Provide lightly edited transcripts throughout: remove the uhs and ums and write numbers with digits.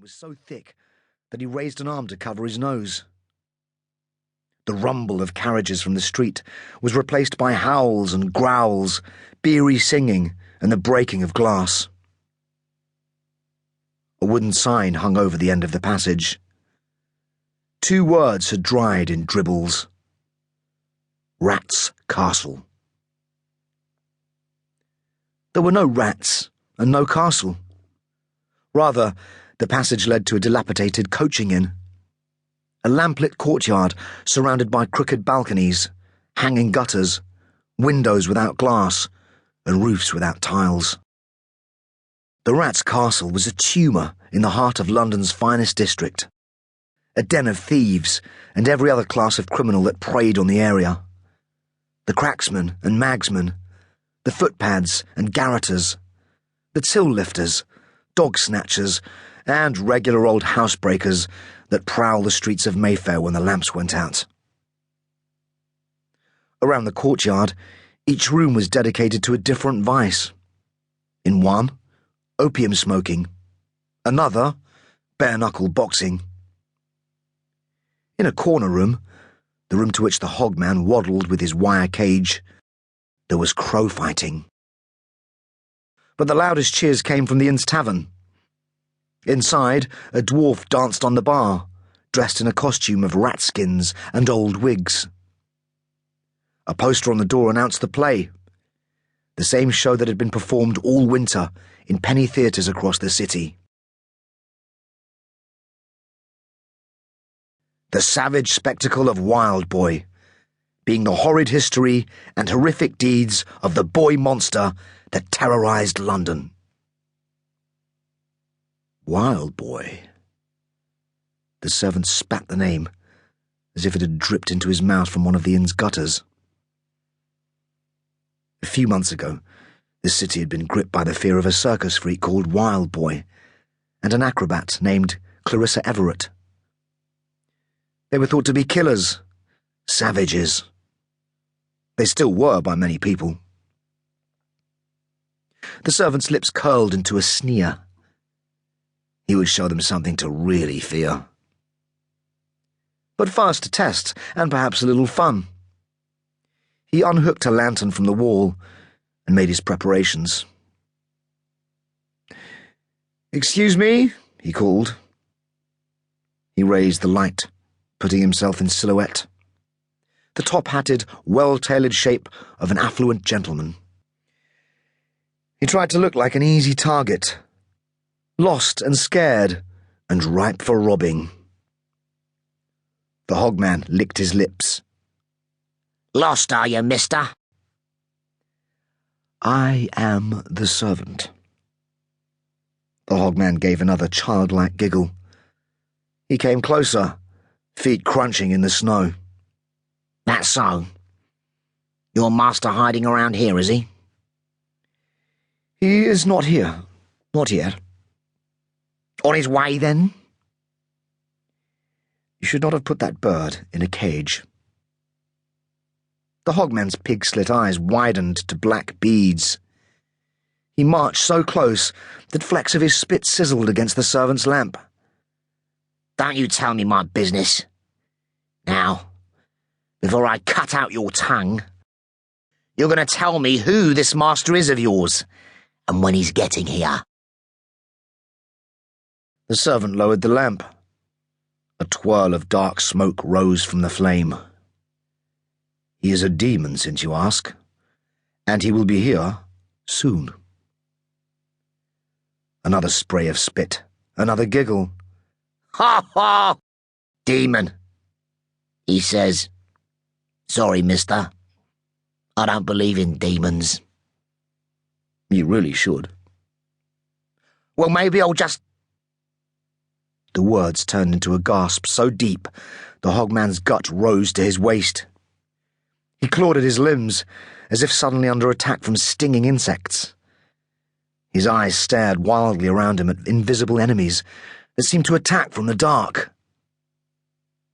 was so thick that he raised an arm to cover his nose. The rumble of carriages from the street was replaced by howls and growls, beery singing, and the breaking of glass. A wooden sign hung over the end of the passage. 2 words had dried in dribbles. Rat's Castle. There were no rats and no castle. Rather, the passage led to a dilapidated coaching inn. A lamplit courtyard surrounded by crooked balconies, hanging gutters, windows without glass, and roofs without tiles. The Rat's Castle was a tumour in the heart of London's finest district, a den of thieves and every other class of criminal that preyed on the area. The cracksmen and magsmen, the footpads and garroters, the till-lifters, dog-snatchers, and regular old housebreakers that prowl the streets of Mayfair when the lamps went out. Around the courtyard, each room was dedicated to a different vice. In one, opium smoking. Another, bare-knuckle boxing. In a corner room, the room to which the hogman waddled with his wire cage, there was crow fighting. But the loudest cheers came from the inn's tavern. Inside, a dwarf danced on the bar, dressed in a costume of rat skins and old wigs. A poster on the door announced the play, the same show that had been performed all winter in penny theatres across the city. The savage spectacle of Wild Boy, being the horrid history and horrific deeds of the boy monster that terrorised London. Wild Boy. The servant spat the name, as if it had dripped into his mouth from one of the inn's gutters. A few months ago, the city had been gripped by the fear of a circus freak called Wild Boy, and an acrobat named Clarissa Everett. They were thought to be killers, savages. They still were by many people. The servant's lips curled into a sneer. He would show them something to really fear. But first a test, and perhaps a little fun. He unhooked a lantern from the wall and made his preparations. "Excuse me," he called. He raised the light, putting himself in silhouette. The top-hatted, well-tailored shape of an affluent gentleman. He tried to look like an easy target, lost and scared, and ripe for robbing. The hogman licked his lips. "Lost, are you, mister?" "I am the servant." The hogman gave another childlike giggle. He came closer, feet crunching in the snow. "That's so. Your master hiding around here, is he?" "He is not here. Not yet." "On his way, then?" "You should not have put that bird in a cage." The hogman's pig-slit eyes widened to black beads. He marched so close that flecks of his spit sizzled against the servant's lamp. "Don't you tell me my business. Now, before I cut out your tongue, you're going to tell me who this master is of yours, and when he's getting here." The servant lowered the lamp. A twirl of dark smoke rose from the flame. "He is a demon, since you ask, and he will be here soon." Another spray of spit, another giggle. "Ha ha! Demon," he says. "Sorry, mister. I don't believe in demons." "You really should." "Well, maybe I'll just—" The words turned into a gasp so deep the hogman's gut rose to his waist. He clawed at his limbs, as if suddenly under attack from stinging insects. His eyes stared wildly around him at invisible enemies that seemed to attack from the dark.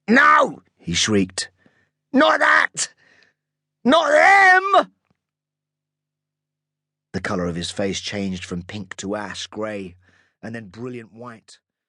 "No!" he shrieked. "Not that! Not them!" The colour of his face changed from pink to ash grey, and then brilliant white.